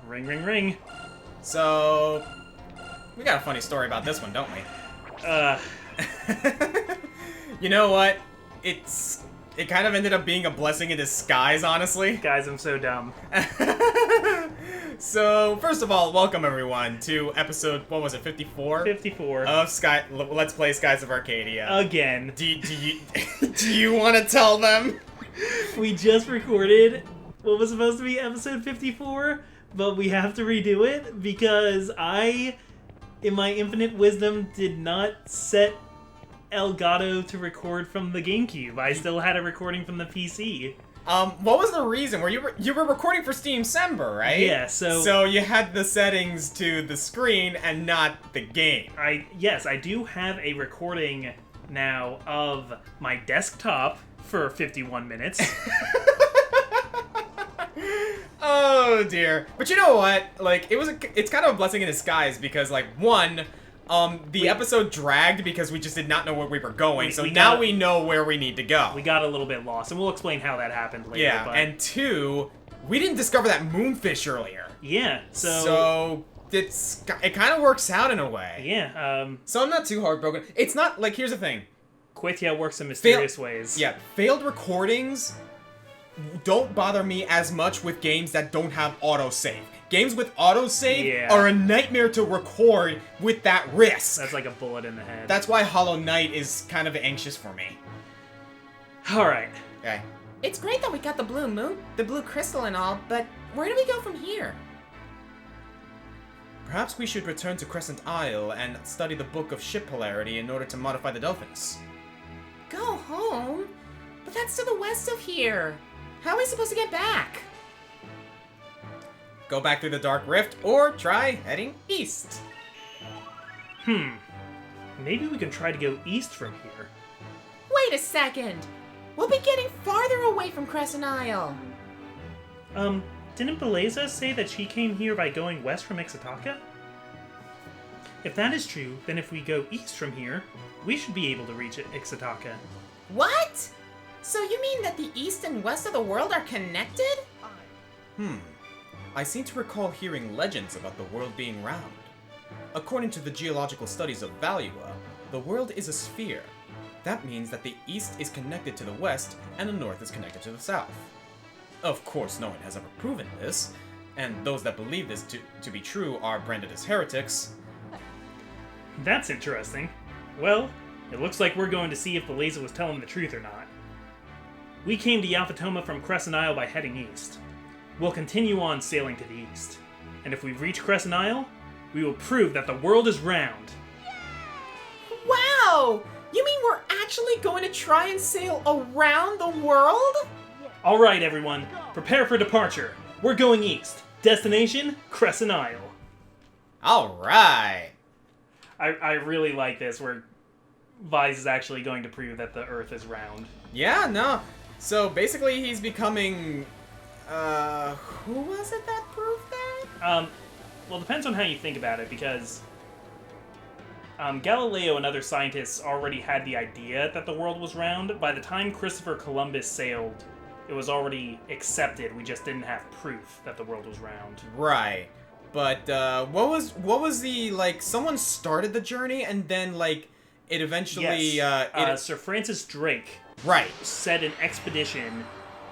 Ring, ring, ring. So, we got a funny story about this one, don't we? You know what? It kind of ended up being a blessing in disguise, honestly. Guys, I'm so dumb. So, first of all, welcome everyone to episode, what was it, 54? 54. Of Let's Play Skies of Arcadia. Again. Do you want to tell them? We just recorded what was supposed to be episode 54, but we have to redo it because I, in my infinite wisdom, did not set Elgato to record from the GameCube. I still had a recording from the PC. What was the reason? You were recording for Steam Sember, right? Yeah, so you had the settings to the screen and not the game. Yes, I do have a recording now of my desktop for 51 minutes. Oh dear. But you know what? Like, it's kind of a blessing in disguise because, like, one, the episode dragged because we just did not know where we were going, so now we know where we need to go. We got a little bit lost, and we'll explain how that happened later. Yeah, but... and two, we didn't discover that moonfish earlier. Yeah, So it kind of works out in a way. Yeah, So I'm not too heartbroken. It's not, like, here's the thing. Quetia works in mysterious ways. Yeah, failed recordings don't bother me as much with games that don't have autosave. Games with autosave are a nightmare to record with that risk. That's like a bullet in the head. That's why Hollow Knight is kind of anxious for me. Alright. Okay. It's great that we got the blue moon, the blue crystal and all, but where do we go from here? Perhaps we should return to Crescent Isle and study the Book of Ship Polarity in order to modify the dolphins. Go home? But that's to the west of here. How are we supposed to get back? Go back through the Dark Rift, or try heading east. Maybe we can try to go east from here. Wait a second. We'll be getting farther away from Crescent Isle. Didn't Beleza say that she came here by going west from Ixataka? If that is true, then if we go east from here, we should be able to reach Ixataka. What? So you mean that the east and west of the world are connected? I seem to recall hearing legends about the world being round. According to the geological studies of Valua, the world is a sphere. That means that the east is connected to the west, and the north is connected to the south. Of course, no one has ever proven this, and those that believe this to be true are branded as heretics. That's interesting. Well, it looks like we're going to see if Beleza was telling the truth or not. We came to Yaphatoma from Crescent Isle by heading east. We'll continue on sailing to the east, and if we reach Crescent Isle, we will prove that the world is round. Wow! You mean we're actually going to try and sail around the world? Alright everyone, prepare for departure. We're going east. Destination, Crescent Isle. Alright! I really like this, where Vise is actually going to prove that the Earth is round. Yeah, no. So basically he's becoming... who was it that proved that? Well, it depends on how you think about it, because Galileo and other scientists already had the idea that the world was round. By the time Christopher Columbus sailed, it was already accepted. We just didn't have proof that the world was round. Right. But, what was the, like, someone started the journey and then, like, it eventually, Sir Francis Drake right. set an expedition,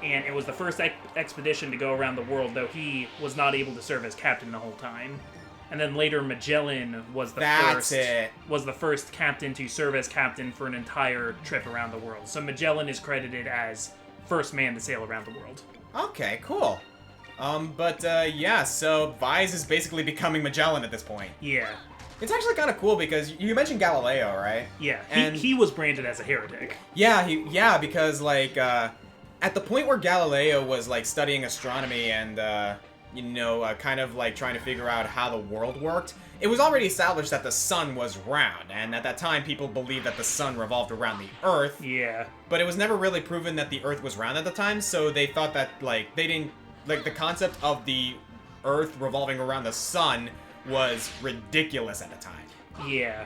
and it was the first expedition to go around the world, though he was not able to serve as captain the whole time. And then later Magellan was the first captain to serve as captain for an entire trip around the world. So Magellan is credited as first man to sail around the world. Okay, cool. Yeah, so Vise is basically becoming Magellan at this point. Yeah. It's actually kind of cool because you mentioned Galileo, right? Yeah, and he was branded as a heretic. Yeah, because, like, at the point where Galileo was, like, studying astronomy and, kind of, like, trying to figure out how the world worked, it was already established that the sun was round, and at that time people believed that the sun revolved around the Earth. Yeah. But it was never really proven that the Earth was round at the time, so they thought that, like, they didn't... Like, the concept of the Earth revolving around the sun was ridiculous at the time. Yeah.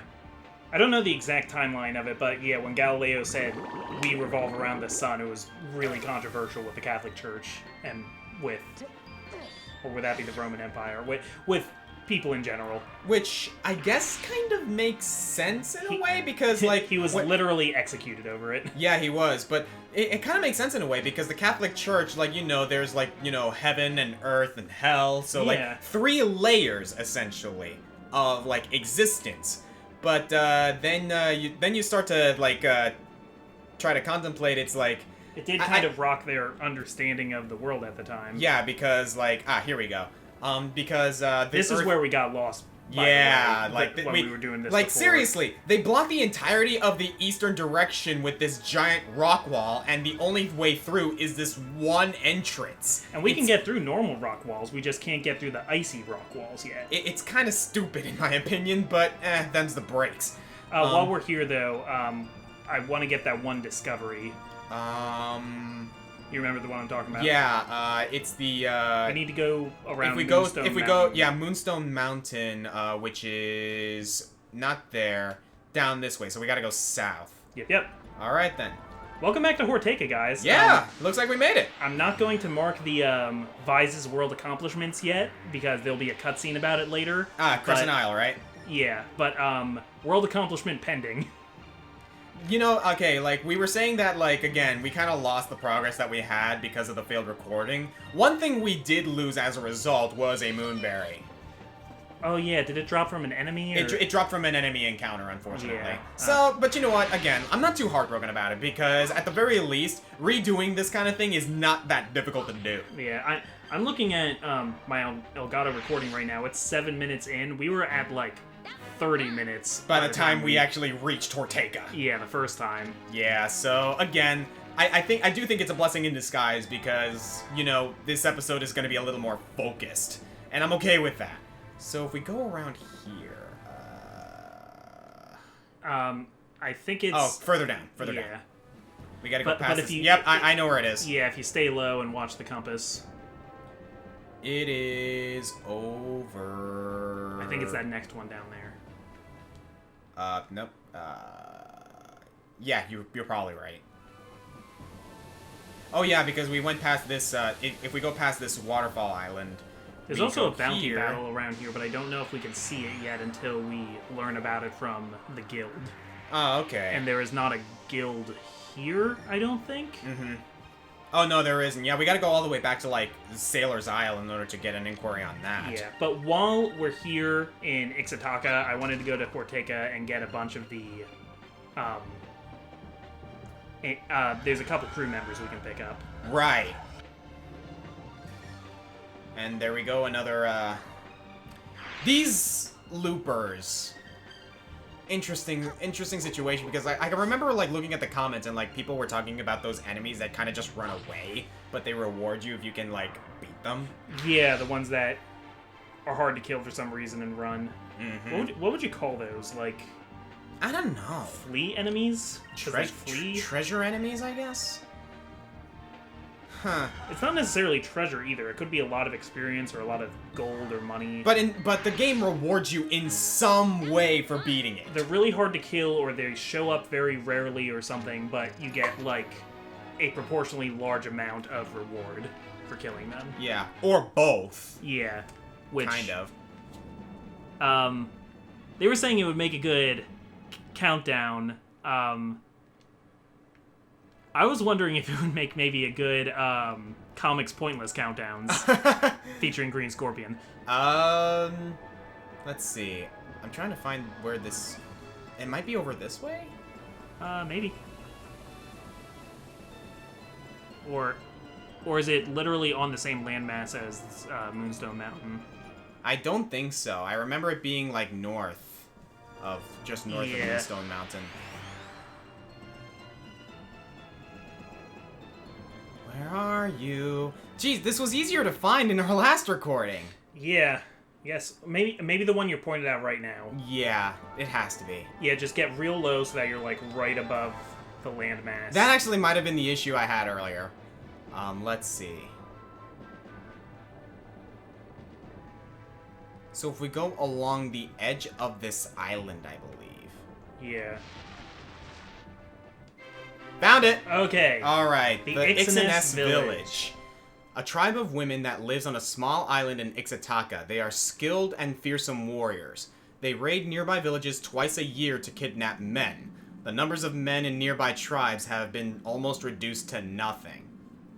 I don't know the exact timeline of it, but yeah, when Galileo said we revolve around the sun, it was really controversial with the Catholic Church and with Or would that be the Roman Empire? With people in general. Which I guess kind of makes sense in a way, because, like... he was literally executed over it. Yeah, he was, but it kind of makes sense in a way, because the Catholic Church, like, there's, like, heaven and earth and hell, so, like, 3 layers, essentially, of, like, existence. But, then you start to, like, try to contemplate, it's like... It did kind of rock their understanding of the world at the time. Yeah, because, like... here we go. Because, this is where we got lost. Yeah, when we were doing this like, before. seriously, they blocked the entirety of the eastern direction with this giant rock wall, and the only way through is this one entrance. And we can get through normal rock walls, we just can't get through the icy rock walls yet. It's kind of stupid, in my opinion, but, them's the breaks. While we're here, though, I want to get that one discovery. You remember the one I'm talking about? Yeah, it's the, I need to go around Moonstone Mountain. Yeah, Moonstone Mountain, which is not there, down this way, so we gotta go south. Yep. Alright, then. Welcome back to Horteka, guys. Yeah, looks like we made it. I'm not going to mark the, Vise's World Accomplishments yet, because there'll be a cutscene about it later. Crescent Isle, right? Yeah, but, World Accomplishment pending. Okay, like, we were saying that, like, again, we kind of lost the progress that we had because of the failed recording. One thing we did lose as a result was a moonberry. Oh, yeah, did it drop from an enemy? Or... It dropped from an enemy encounter, unfortunately. Yeah. So, but you know what, again, I'm not too heartbroken about it, because at the very least, redoing this kind of thing is not that difficult to do. Yeah, I'm looking at, my Elgato recording right now. It's 7 minutes in. We were at, like... 30 minutes by the time we actually reached Horteka. Yeah, the first time. Yeah, so again, I do think it's a blessing in disguise, because this episode is going to be a little more focused, and I'm okay with that. So if we go around here, I think it's further down. Yeah. We got to go past this. Yep, I know where it is. Yeah, if you stay low and watch the compass. It is over. I think it's that next one down there. Nope. Yeah, you're probably right. Oh yeah, because we went past this, if we go past this waterfall island... There's also a bounty battle around here, but I don't know if we can see it yet until we learn about it from the guild. Oh, okay. And there is not a guild here, I don't think? Mm-hmm. Oh, no, there isn't. Yeah, we gotta go all the way back to, like, Sailor's Isle in order to get an inquiry on that. Yeah, but while we're here in Ixataka, I wanted to go to Horteka and get a bunch of the, there's a couple crew members we can pick up. Right. And there we go, another, These loopers... Interesting situation, because I can remember, like, looking at the comments and, like, people were talking about those enemies that kind of just run away, but they reward you if you can, like, beat them. Yeah, the ones that are hard to kill for some reason and run. Mm-hmm. What would you call those? Like... I don't know. Flea enemies? Treasure enemies, I guess? Huh. It's not necessarily treasure either. It could be a lot of experience or a lot of gold or money. But the game rewards you in some way for beating it. They're really hard to kill, or they show up very rarely or something, but you get, like, a proportionally large amount of reward for killing them. Yeah. Or both. Yeah. Which... Kind of. They were saying it would make a good countdown. I was wondering if it would make maybe a good, Comics Pointless countdowns featuring Green Scorpion. Let's see. I'm trying to find where this... It might be over this way? Maybe. Or is it literally on the same landmass as, Moonstone Mountain? I don't think so. I remember it being, like, just north of Moonstone Mountain. Where are you? Geez, this was easier to find in our last recording. Yeah. Yes. Maybe the one you're pointed out right now. Yeah, it has to be. Yeah, just get real low so that you're, like, right above the landmass. That actually might have been the issue I had earlier. Let's see. So if we go along the edge of this island, I believe. Yeah. Found it! Okay. Alright, the Ixness Ixness Village. A tribe of women that lives on a small island in Ixataka. They are skilled and fearsome warriors. They raid nearby villages twice a year to kidnap men. The numbers of men in nearby tribes have been almost reduced to nothing.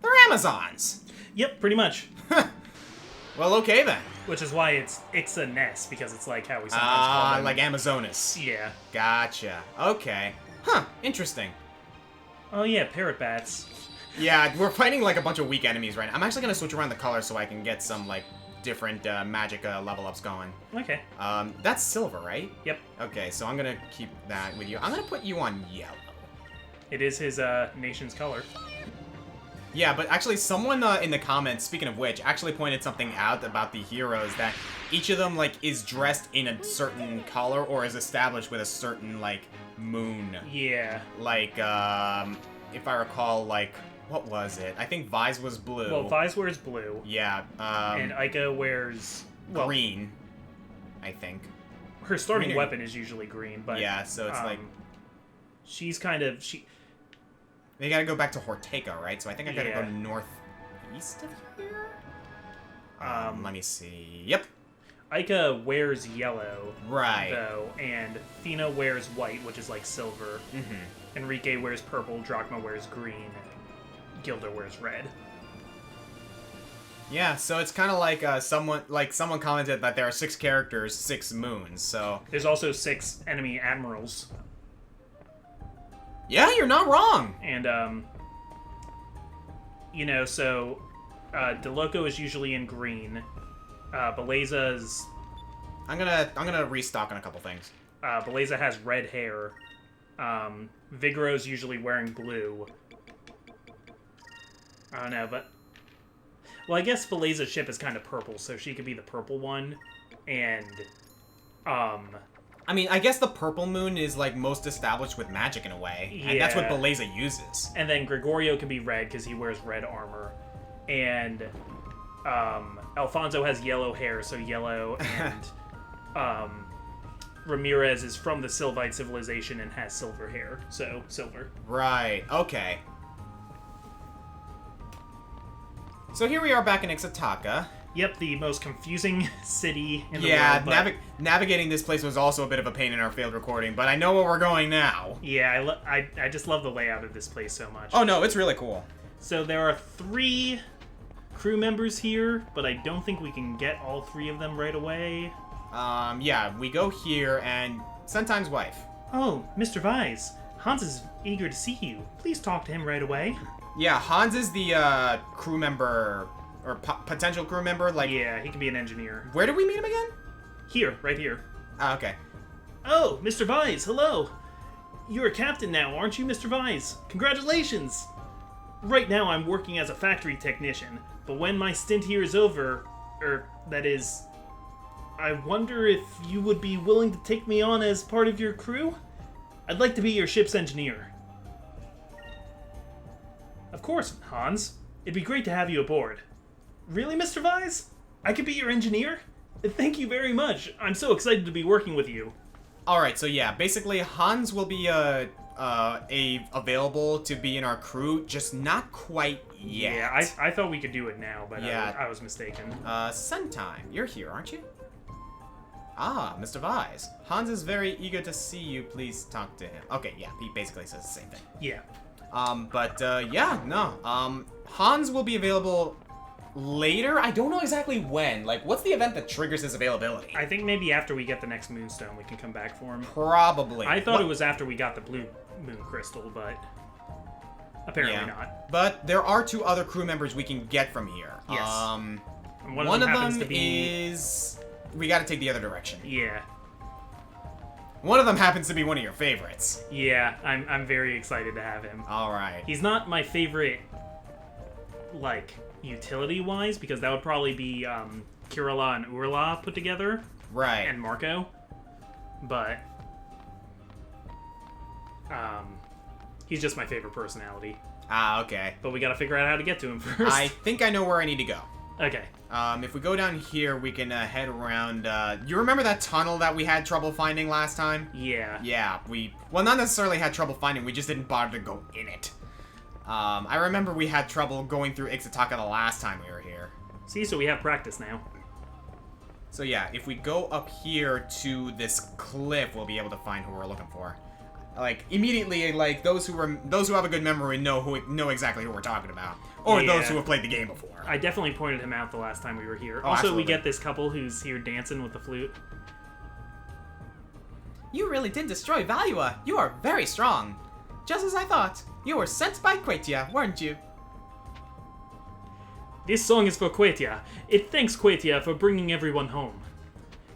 They're Amazons! Yep, pretty much. Well, okay then. Which is why it's Ixaness, because it's like how we sometimes call them. Like Amazonas. Yeah. Gotcha. Okay. Huh, interesting. Oh yeah, parrot bats. Yeah, we're fighting like a bunch of weak enemies right now. I'm actually gonna switch around the colors so I can get some like different magic level ups going. Okay. That's silver, right? Yep. Okay, so I'm gonna keep that with you. I'm gonna put you on yellow. It is his nation's color. Yeah, but actually someone in the comments, speaking of which, actually pointed something out about the heroes, that each of them, like, is dressed in a certain color or is established with a certain, like, moon. Yeah. Like, if I recall, like, what was it? I think Vise was blue. Well, Vise wears blue. Yeah. And Aika wears... Well, green, I think. Her starting Green or... weapon is usually green, but... Yeah, so it's like... She's kind of... They gotta go back to Horteka, right? So I think I gotta go northeast of here? Let me see. Yep. Aika wears yellow. Right. Though, and Fina wears white, which is like silver. Mm-hmm. Enrique wears purple, Drachma wears green, and Gilda wears red. Yeah, so it's kind of like someone commented that there are 6 characters, 6 moons, so... There's also 6 enemy admirals. Yeah, you're not wrong. And, you know, so, DeLoco is usually in green. Beleza's... I'm gonna restock on a couple things. Beleza has red hair. Vigoro's usually wearing blue. I don't know, but... Well, I guess Beleza's ship is kind of purple, so she could be the purple one. And, I mean, I guess the purple moon is, like, most established with magic in a way. Yeah. And that's what Beleza uses. And then Gregorio can be red because he wears red armor. And Alfonso has yellow hair, so yellow. And Ramirez is from the Sylvite civilization and has silver hair, so silver. Right, okay. So here we are back in Ixataka. Yep, the most confusing city in the world. Yeah, navigating this place was also a bit of a pain in our failed recording, but I know where we're going now. Yeah, I just love the layout of this place so much. Oh no, it's really cool. So there are 3 crew members here, but I don't think we can get all 3 of them right away. Yeah, we go here, and Sentime's wife. Oh, Mr. Vise, Hans is eager to see you. Please talk to him right away. Yeah, Hans is the, crew member... Or potential crew member, like... Yeah, he can be an engineer. Where did we meet him again? Here, right here. Ah, okay. Oh, Mr. Vise, hello. You're a captain now, aren't you, Mr. Vise? Congratulations! Right now I'm working as a factory technician, but when my stint here is over, that is... I wonder if you would be willing to take me on as part of your crew? I'd like to be your ship's engineer. Of course, Hans. It'd be great to have you aboard. Really, Mr. Vise? I could be your engineer? Thank you very much. I'm so excited to be working with you. Alright, so yeah, basically Hans will be available to be in our crew, just not quite yet. Yeah, I thought we could do it now, but yeah. I was mistaken. Sentime, you're here, aren't you? Ah, Mr. Vise. Hans is very eager to see you. Please talk to him. Okay, yeah, he basically says the same thing. Yeah. Yeah, no. Hans will be available later. I don't know exactly when. Like, what's the event that triggers his availability? I think maybe after we get the next moonstone, we can come back for him. Probably. I thought it was after we got the blue moon crystal, but apparently not. But there are 2 other crew members we can get from here. Yes. One of them is... We gotta take the other direction. Yeah. One of them happens to be one of your favorites. Yeah, I'm very excited to have him. Alright. He's not my favorite, like, utility-wise, because that would probably be Kirilla and Urla put together. Right. And Marco. But he's just my favorite personality. Ah, okay. But we gotta figure out how to get to him first. I think I know where I need to go. Okay. If we go down here, we can head around. You remember that tunnel that we had trouble finding last time? Yeah. Yeah, well, not necessarily had trouble finding, we just didn't bother to go in it. I remember we had trouble going through Ixataka the last time we were here. See, so we have practice now. So yeah, if we go up here to this cliff, we'll be able to find who we're looking for. Like immediately, like those who have a good memory know exactly who we're talking about, or those who have played the game before. I definitely pointed him out the last time we were here. Oh, also, absolutely. we get this couple who's here dancing with the flute. You really did destroy Valua. You are very strong. Just as I thought. You were sent by Quetia, weren't you? This song is for Quetia. It thanks Quetia for bringing everyone home.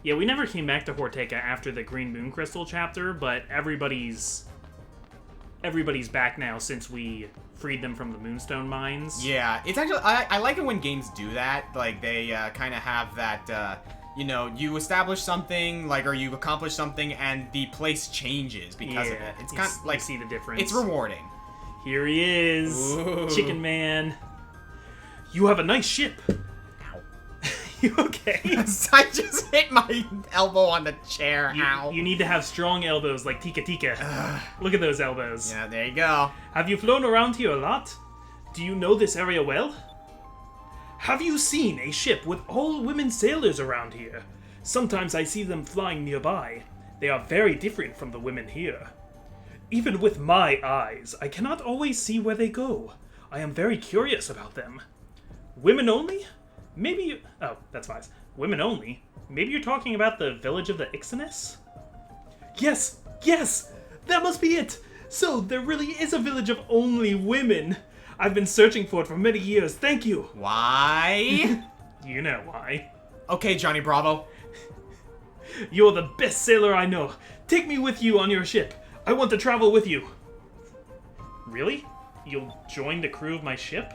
Yeah, we never came back to Horteka after the Green Moon Crystal chapter, but everybody's back now since we freed them from the Moonstone mines. Yeah, it's actually I like it when games do that. Like they kind of have that. You establish something, like, or you accomplish something, and the place changes because of it. It's kind of like you see the difference. It's rewarding. Here he is, Ooh. Chicken Man. You have a nice ship. Ow. You okay? I just hit my elbow on the chair. Ow. You need to have strong elbows like Tika Tika. Look at those elbows. Yeah, there you go. Have you flown around here a lot? Do you know this area well? Have you seen a ship with all women sailors around here? Sometimes I see them flying nearby. They are very different from the women here. Even with my eyes, I cannot always see where they go. I am very curious about them. Women only? Maybe oh, that's fine. Women only? Maybe you're talking about the village of the Ixanis? Yes! That must be it! So, there really is a village of only women! I've been searching for it for many years, thank you! Why? You know why. Okay, Johnny Bravo. You're the best sailor I know. Take me with you on your ship. I want to travel with you. Really? You'll join the crew of my ship?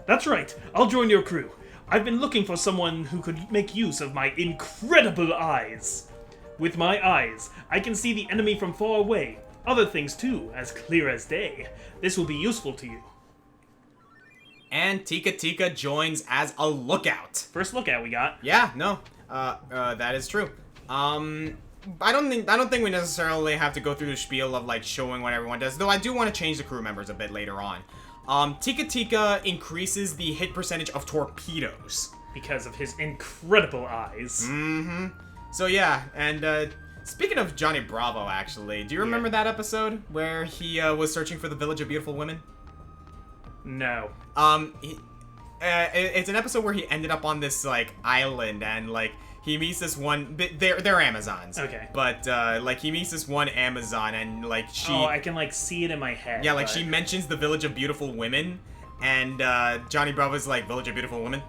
That's right, I'll join your crew. I've been looking for someone who could make use of my incredible eyes. With my eyes, I can see the enemy from far away. Other things too, as clear as day. This will be useful to you. And Tika joins as a lookout. First lookout we got. Yeah, no, that is true. I don't think we necessarily have to go through the spiel of like showing what everyone does. Though I do want to change the crew members a bit later on. Tika increases the hit percentage of torpedoes Because of his incredible eyes. Mm-hmm. So yeah, and speaking of Johnny Bravo, actually, do you remember that episode where he was searching for the village of beautiful women? No. It's an episode where he ended up on this like island and like he meets this one. They're Amazons. Okay. But like he meets this one Amazon and like she. Oh, I can like see it in my head. Yeah, like she mentions the village of beautiful women, and Johnny Bravo's like village of beautiful women,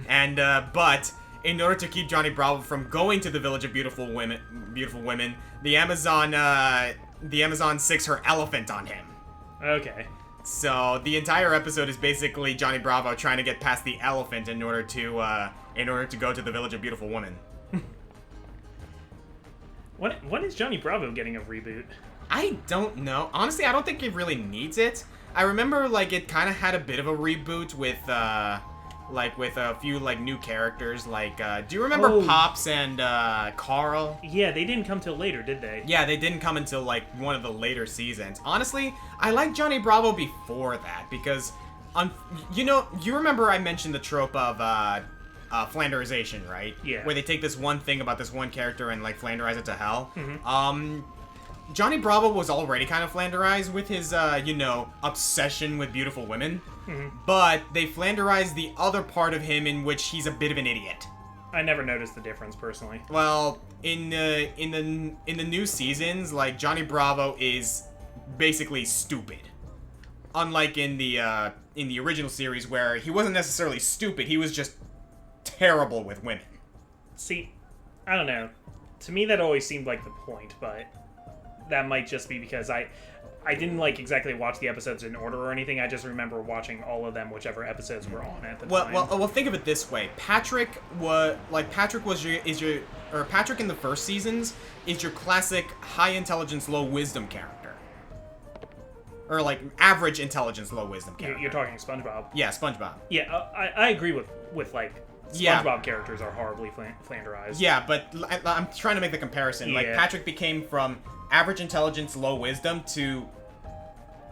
and but in order to keep Johnny Bravo from going to the village of beautiful women, the Amazon sicks her elephant on him. Okay. So the entire episode is basically Johnny Bravo trying to get past the elephant in order to go to the village of beautiful women. When is Johnny Bravo getting a reboot? I don't know. Honestly, I don't think it really needs it. I remember like it kind of had a bit of a reboot with a few like new characters. Like, do you remember Pops and Carl? Yeah, they didn't come till later, did they? Yeah, they didn't come until like one of the later seasons. Honestly, I liked Johnny Bravo before that because, you remember I mentioned the trope of Flanderization, right? Yeah. Where they take this one thing about this one character and like Flanderize it to hell. Mm-hmm. Johnny Bravo was already kind of Flanderized with his, obsession with beautiful women. Mm-hmm. But they Flanderized the other part of him in which he's a bit of an idiot. I never noticed the difference personally. Well, in the new seasons, like Johnny Bravo is basically stupid. Unlike in the original series where he wasn't necessarily stupid, he was just terrible with women. See, I don't know. To me that always seemed like the point, but that might just be because I didn't like exactly watch the episodes in order or anything. I just remember watching all of them, whichever episodes were on at the time. Well, think of it this way: Patrick in the first seasons is your classic high intelligence, low wisdom character, or like average intelligence, low wisdom character. You're talking SpongeBob. Yeah, SpongeBob. Yeah, I agree with like SpongeBob characters are horribly Flanderized. Yeah, but I'm trying to make the comparison. Yeah. Like Patrick became from average intelligence, low wisdom to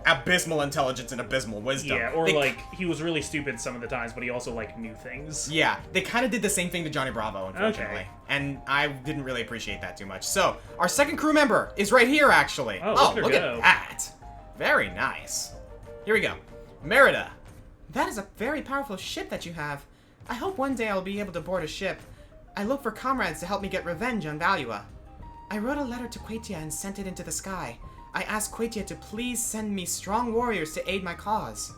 abysmal intelligence and abysmal wisdom. Yeah, or like he was really stupid some of the times, but he also like knew things. Yeah, they kind of did the same thing to Johnny Bravo, unfortunately. Okay. And I didn't really appreciate that too much. So, our second crew member is right here, actually. Oh, look at her at go. that. Very nice. Here we go. Merida. That is a very powerful ship that you have. I hope one day I'll be able to board a ship. I look for comrades to help me get revenge on Valua. I wrote a letter to Quatia and sent it into the sky. I asked Quatia to please send me strong warriors to aid my cause.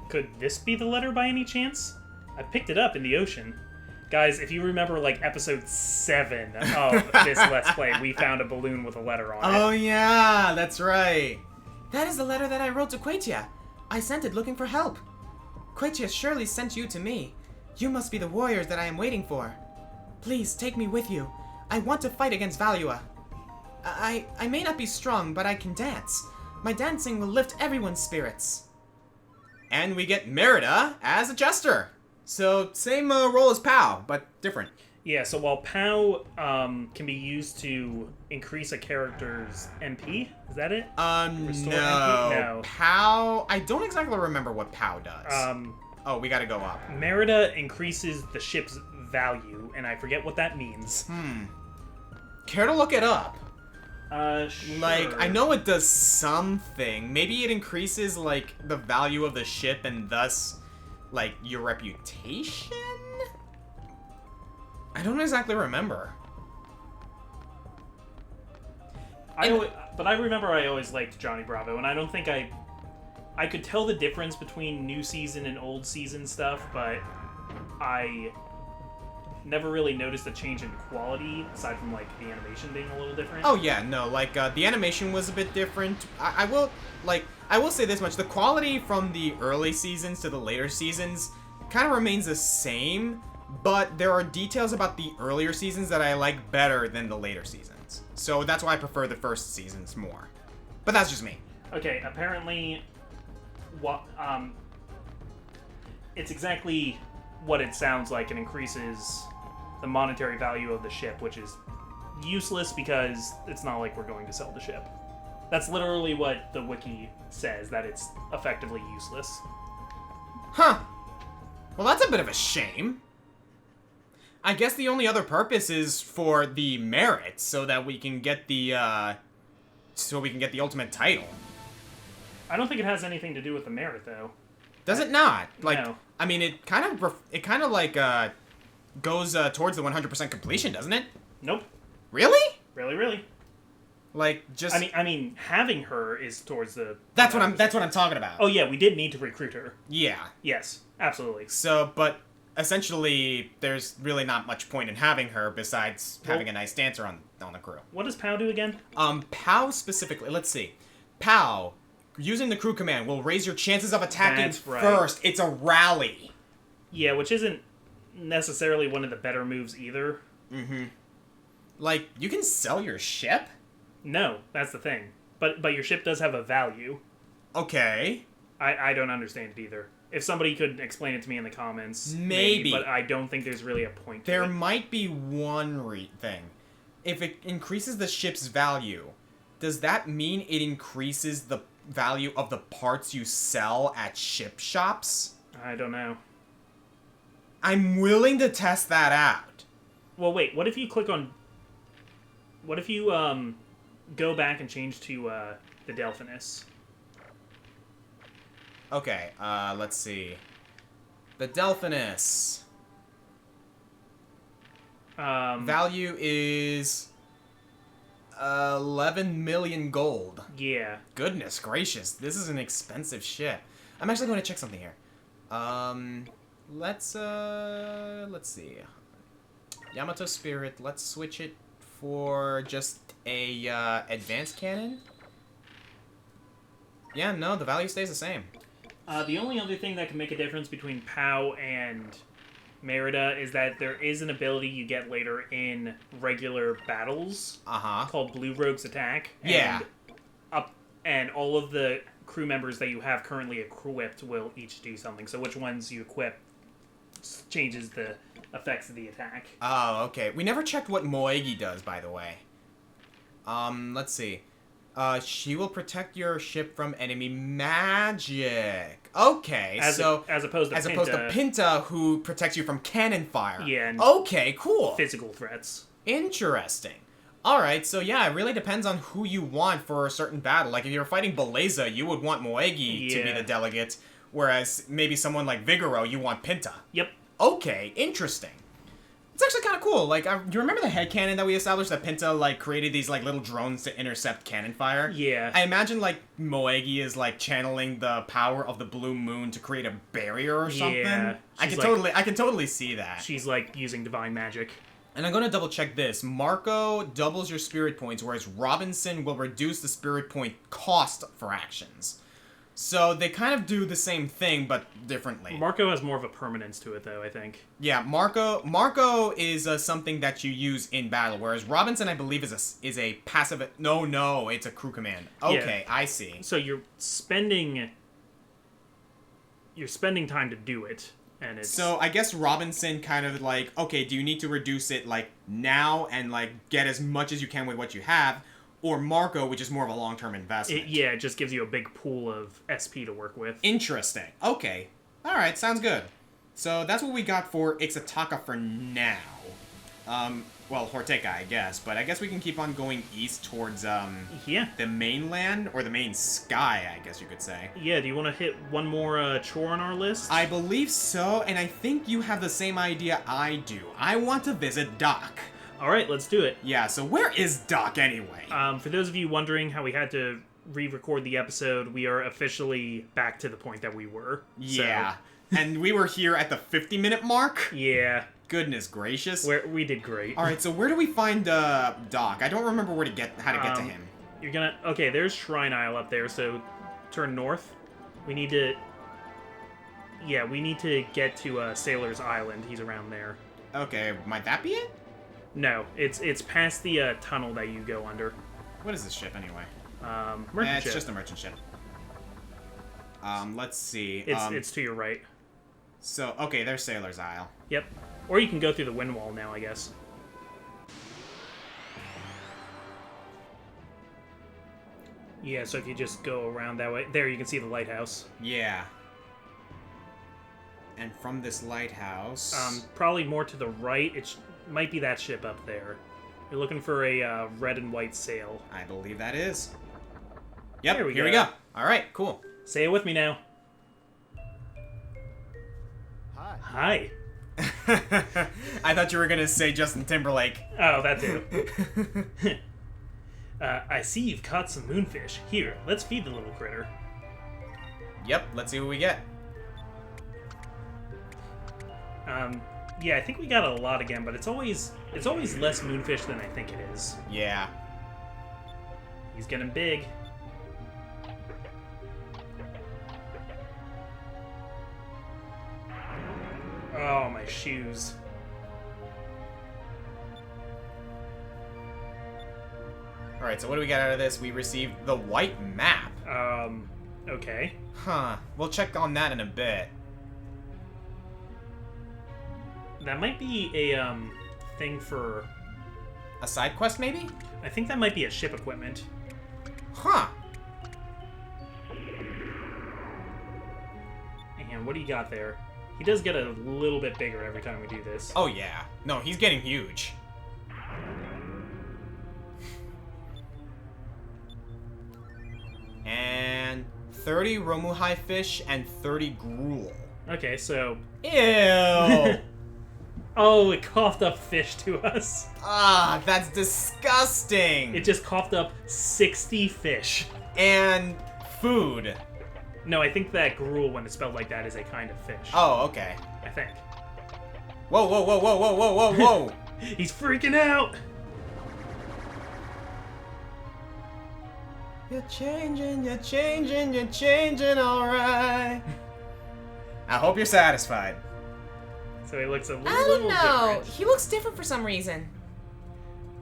Could this be the letter by any chance? I picked it up in the ocean. Guys, if you remember, like, episode 7 of this Let's Play, we found a balloon with a letter on it. Oh, yeah, that's right. That is the letter that I wrote to Quatia. I sent it looking for help. Quatia surely sent you to me. You must be the warriors that I am waiting for. Please, take me with you. I want to fight against Valua. I may not be strong, but I can dance. My dancing will lift everyone's spirits. And we get Merida as a jester. So, same role as Pow, but different. Yeah, so while POW can be used to increase a character's MP, is that it? Restore No. MP? No. Pow, I don't exactly remember what Pow does. Oh, we gotta go up. Merida increases the ship's value, and I forget what that means. Care to look it up? Sure. Like, I know it does something. Maybe it increases, like, the value of the ship and thus, like, your reputation? I don't exactly remember. But I remember I always liked Johnny Bravo, and I don't think I could tell the difference between new season and old season stuff, but I never really noticed a change in quality, aside from, like, the animation being a little different. Oh, yeah, no, like, the animation was a bit different. I will say this much. The quality from the early seasons to the later seasons kind of remains the same, but there are details about the earlier seasons that I like better than the later seasons. So that's why I prefer the first seasons more. But that's just me. Okay, apparently, it's exactly what it sounds like. It increases the monetary value of the ship, which is useless because it's not like we're going to sell the ship. That's literally what the wiki says, that it's effectively useless. Huh. Well, that's a bit of a shame. I guess the only other purpose is for the merit, so that we can get the ultimate title. I don't think it has anything to do with the merit, though. Does it not? Like, No. I mean, it kind of like goes towards the 100% completion, doesn't it? Nope. Really? Really. Like, just I mean, having her is towards the... that's what I'm talking about. Oh, yeah, we did need to recruit her. Yeah. Yes, absolutely. So, but essentially, there's really not much point in having her besides having a nice dancer on the crew. What does POW do again? POW specifically, let's see. POW, using the crew command, will raise your chances of attacking That's right. first. It's a rally. Yeah, which isn't necessarily one of the better moves either. Like, you can sell your ship? No, that's the thing. But your ship does have a value. Okay. I don't understand it either. If somebody could explain it to me in the comments, Maybe. but I don't think there's really a point to There it. might be one thing. If it increases the ship's value, does that mean it increases the value of the parts you sell at ship shops? I don't know. I'm willing to test that out. Well, wait, what if you click on... What if you, go back and change to, the Delphinus? Okay, let's see. The Delphinus. Value is 11 million gold. Yeah. Goodness gracious, this is an expensive ship. I'm actually going to check something here. Let's see. Yamato Spirit, let's switch it for just a, advanced cannon. Yeah, no, the value stays the same. The only other thing that can make a difference between POW and Merida is that there is an ability you get later in regular battles called Blue Rogue's Attack. Yeah. And all of the crew members that you have currently equipped will each do something. So which ones you equip changes the effects of the attack. Oh, okay. We never checked what Moegi does, by the way. Let's see. She will protect your ship from enemy magic. Okay, As opposed to Pinta, who protects you from cannon fire. Yeah. And okay, cool. physical threats. Interesting. Alright, so yeah, it really depends on who you want for a certain battle. Like, if you're fighting Beleza, you would want Moegi to be the delegate, whereas maybe someone like Vigoro, you want Pinta. Yep. Okay, interesting. It's actually kind of cool. Like, do you remember the headcanon that we established that Pinta, like, created these, like, little drones to intercept cannon fire? Yeah. I imagine, like, Moegi is, like, channeling the power of the blue moon to create a barrier or something. Yeah. I can totally see that. She's, like, using divine magic. And I'm gonna double check this. Marco doubles your spirit points, whereas Robinson will reduce the spirit point cost for actions. So they kind of do the same thing, but differently. Marco has more of a permanence to it, though, I think. Yeah, Marco is something that you use in battle, whereas Robinson, I believe, is a passive. No, it's a crew command. Okay, yeah. I see. So you're spending time to do it, and it's. So I guess Robinson kind of like, okay, do you need to reduce it like now and like get as much as you can with what you have? Or Marco, which is more of a long-term investment. It just gives you a big pool of SP to work with. Interesting. Okay. Alright, sounds good. So that's what we got for Ixataka for now. Well, Horteka, I guess. But I guess we can keep on going east towards, the mainland, or the main sky, I guess you could say. Yeah, do you want to hit one more chore on our list? I believe so, and I think you have the same idea I do. I want to visit Doc. Alright, let's do it. Yeah, so where is Doc anyway? For those of you wondering how we had to re-record the episode, we are officially back to the point that we were. Yeah. So. And we were here at the 50-minute mark? Yeah. Goodness gracious. We did great. Alright, so where do we find Doc? I don't remember how to get to him. You're gonna... Okay, there's Shrine Isle up there, so turn north. We need to... Yeah, we need to get to Sailor's Island. He's around there. Okay, might that be it? No, it's past the tunnel that you go under. What is this ship anyway? Merchant ship. It's just a merchant ship. Let's see. It's to your right. So, okay, there's Sailor's Isle. Yep. Or you can go through the wind wall now, I guess. Yeah, so if you just go around that way, there you can see the lighthouse. Yeah. And from this lighthouse... Probably more to the right, might be that ship up there. You're looking for a red and white sail. I believe that is. Yep, here we go. Alright, cool. Say it with me now. Hi. I thought you were going to say Justin Timberlake. Oh, that too. I see you've caught some moonfish. Here, let's feed the little critter. Yep, let's see what we get. Yeah, I think we got a lot again, but it's always less moonfish than I think it is. Yeah. He's getting big. Oh, my shoes. Alright, so what do we get out of this? We received the white map. Okay. Huh. We'll check on that in a bit. That might be a, thing for... A side quest, maybe? I think that might be a ship equipment. Huh. And what do you got there? He does get a little bit bigger every time we do this. Oh, yeah. No, he's getting huge. And 30 Romuhai fish and 30 gruel. Okay, so... Ew! Oh, it coughed up fish to us. Ah, that's disgusting! It just coughed up 60 fish. And food. No, I think that gruel, when it's spelled like that, is a kind of fish. Oh, okay. I think. Whoa, whoa, whoa, whoa, whoa, whoa, whoa, whoa! He's freaking out! You're changing, alright. I hope you're satisfied. So he looks a little I don't know. different. He looks different for some reason.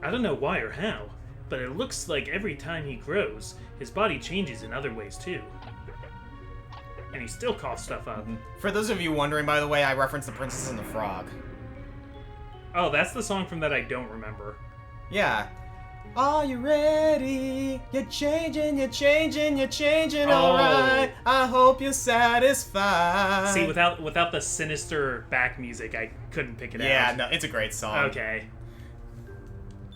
I don't know why or how, but it looks like every time he grows, his body changes in other ways too. And he still coughs stuff up. For those of you wondering, by the way, I referenced The Princess and the Frog. Oh, that's the song from that I don't remember. Yeah. Are you ready? You're changing, Oh. alright. I hope you're satisfied. See, without the sinister back music, I couldn't pick it out. Yeah, no, it's a great song. Okay.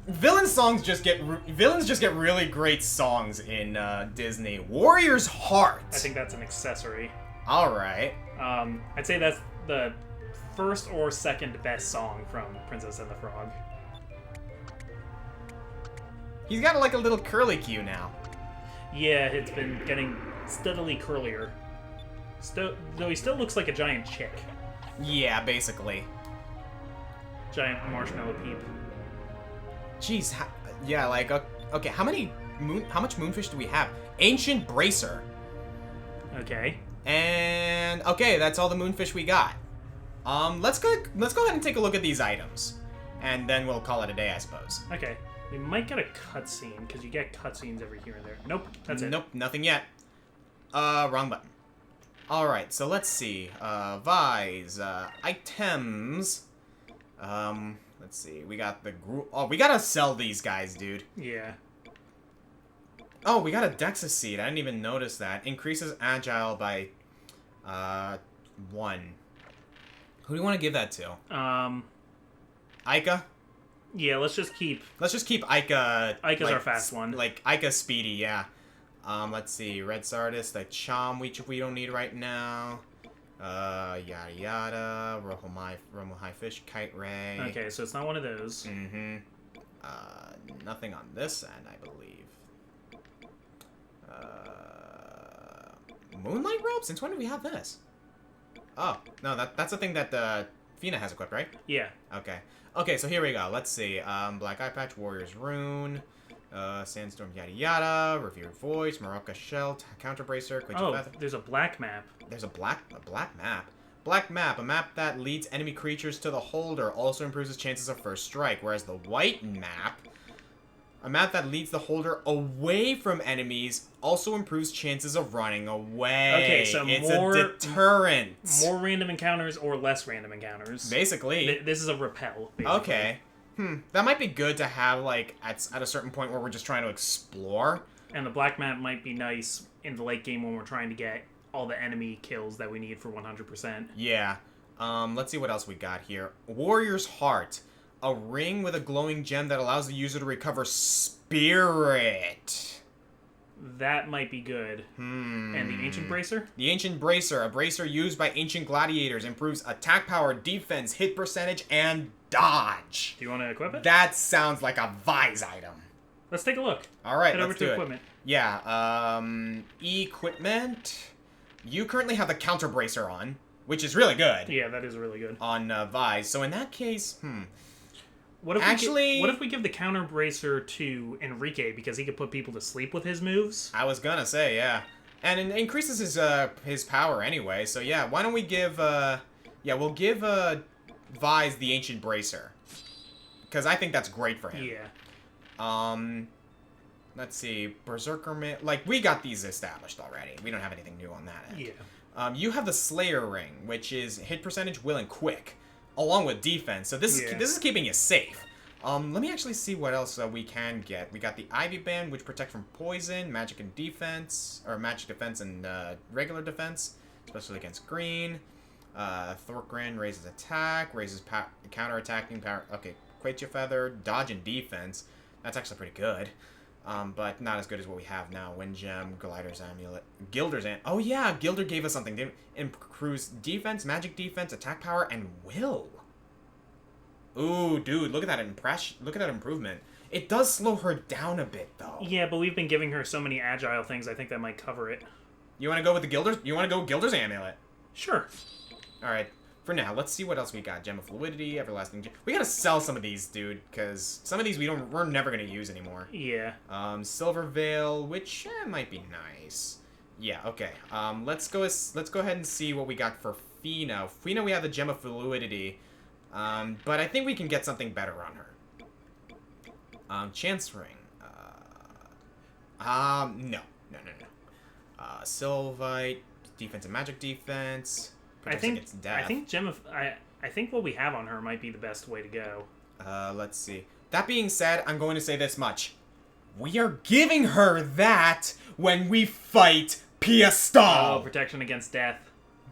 Villains just get really great songs in Disney. Warrior's Heart. I think that's an accessory. All right. I'd say that's the first or second best song from Princess and the Frog. He's got like a little curly cue now. Yeah, it's been getting steadily curlier. Though he still looks like a giant chick. Yeah, basically. Giant marshmallow peep. Jeez, yeah, like okay, how much moonfish do we have? Ancient Bracer. Okay. And okay, that's all the moonfish we got. Let's go ahead and take a look at these items, and then we'll call it a day, I suppose. Okay. We might get a cutscene, because you get cutscenes every here and there. Nope, that's it. Nope, nothing yet. Wrong button. Alright, so let's see. Vise, items. Let's see. We got the oh, we gotta sell these guys, dude. Yeah. Oh, we got a Dexa seed. I didn't even notice that. Increases agile by, 1. Who do you want to give that to? Ica? Yeah, let's just keep Ica. Ica's like, our fast one. Like, Ica Speedy, yeah. Let's see. Red Sardis, the Chom, which we don't need right now. Yada yada. Romo High Fish, Kite Ray. Okay, so it's not one of those. Mm-hmm. Nothing on this end, I believe. Moonlight Robe? Since when do we have this? Oh, no, that's the thing that Fina has equipped, right? Yeah. Okay. Okay, so here we go. Let's see. Black Eye Patch, Warrior's Rune, Sandstorm, yada yada, Revered Voice, Marocca Shell, Counter Bracer, Oh, there's a black map. There's a black map. Black map, a map that leads enemy creatures to the holder, also improves its chances of first strike, whereas the white map, a map that leads the holder away from enemies, also improves chances of running away. Okay, so it's more a deterrent. More random encounters or less random encounters. Basically. This is a repel, basically. Okay. That might be good to have, like, at a certain point where we're just trying to explore. And the black map might be nice in the late game when we're trying to get all the enemy kills that we need for 100%. Yeah. Let's see what else we got here. Warrior's Heart. A ring with a glowing gem that allows the user to recover spirit. That might be good. And the Ancient Bracer? The Ancient Bracer. A bracer used by ancient gladiators. Improves attack power, defense, hit percentage, and dodge. Do you want to equip it? That sounds like a Vise item. Let's take a look. Alright, Head over let's to do equipment. it. Yeah, equipment. You currently have the Counter Bracer on, which is really good. Yeah, that is really good. On Vise. So in that case, What if we give the Counter Bracer to Enrique because he could put people to sleep with his moves? I was gonna say, yeah. And it increases his power anyway, so yeah, why don't we give, we'll give, Vise the Ancient Bracer. Because I think that's great for him. Yeah. Let's see, Berserker like, we got these established already. We don't have anything new on that end. Yeah. You have the Slayer Ring, which is hit percentage, will, and quick, along with defense. So this is keeping you safe. Let me actually see what else we can get. We got the Ivy Band, which protects from poison, magic and defense, or magic defense and regular defense, especially against green. Thorgrin raises attack, raises counter-attacking power. Okay, Quatia Feather, dodge and defense. That's actually pretty good. But not as good as what we have now. Wind Gem, Glider's Amulet, Gilder's Oh yeah, Gilder gave us something. It improves defense, magic defense, attack power, and will. Ooh, dude, look at that look at that improvement. It does slow her down a bit, though. Yeah, but we've been giving her so many agile things, I think that might cover it. You want to go with the Gilder's? You want to go Gilder's Amulet? Sure. Alright, for now, let's see what else we got. Gem of Fluidity, Everlasting Gem. We gotta sell some of these, dude, because some of these we're never gonna use anymore. Yeah. Silver Veil, which might be nice. Yeah, okay. Let's go ahead and see what we got for Fina. Fina, we have the Gem of Fluidity. But I think we can get something better on her. Chance Ring. No. Sylvite, defense and magic defense. I think what we have on her might be the best way to go. Let's see. That being said, I'm going to say this much. We are giving her that when we fight Piastal. Oh, protection against death.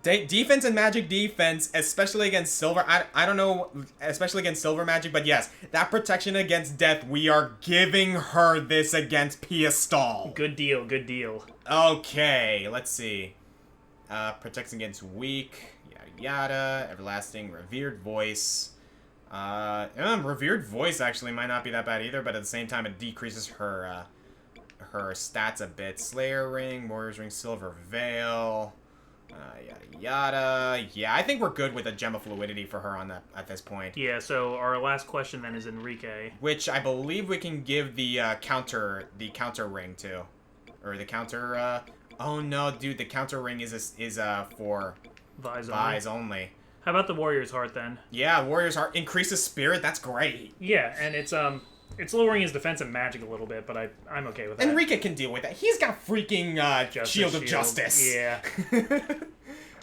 Defense and magic defense, especially against silver. I don't know, especially against silver magic, but yes, that protection against death, we are giving her this against Piastal. Good deal, good deal. Okay, let's see. Protects against weak, yada yada, everlasting, revered voice. Revered voice actually might not be that bad either, but at the same time it decreases her stats a bit. Slayer ring, warrior's ring, silver veil. Yada yada. Yeah, I think we're good with a gem of fluidity for her on that at this point. Yeah. So our last question then is Enrique, which I believe we can give the counter ring to, or the counter. Oh no, dude, the counter ring is for Vi's only. How about the Warrior's Heart then? Yeah, Warrior's Heart increases spirit. That's great. Yeah, and it's lowering his defense and magic a little bit, but I'm okay with that. Enrique can deal with that. He's got freaking Shield of Justice. Yeah.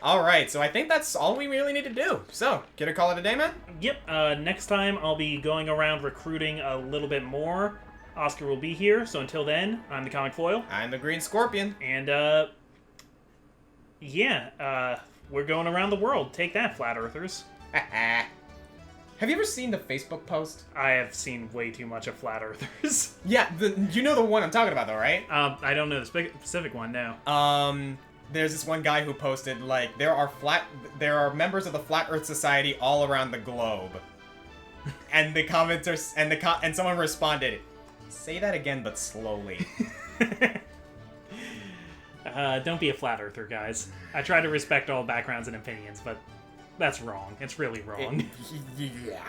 Alright, so I think that's all we really need to do. So, get a call it a day, man? Yep, next time I'll be going around recruiting a little bit more. Oscar will be here, so until then, I'm the Comic Foil. I'm the Green Scorpion. And, we're going around the world. Take that, Flat Earthers. Have you ever seen the Facebook post? I have seen way too much of Flat Earthers. Yeah, you know the one I'm talking about, though, right? I don't know the specific one, no. There's this one guy who posted, like, there are members of the Flat Earth Society all around the globe. And the commenters, and someone responded, say that again, but slowly. Don't be a Flat Earther, guys. I try to respect all backgrounds and opinions, but that's wrong. It's really wrong. Yeah.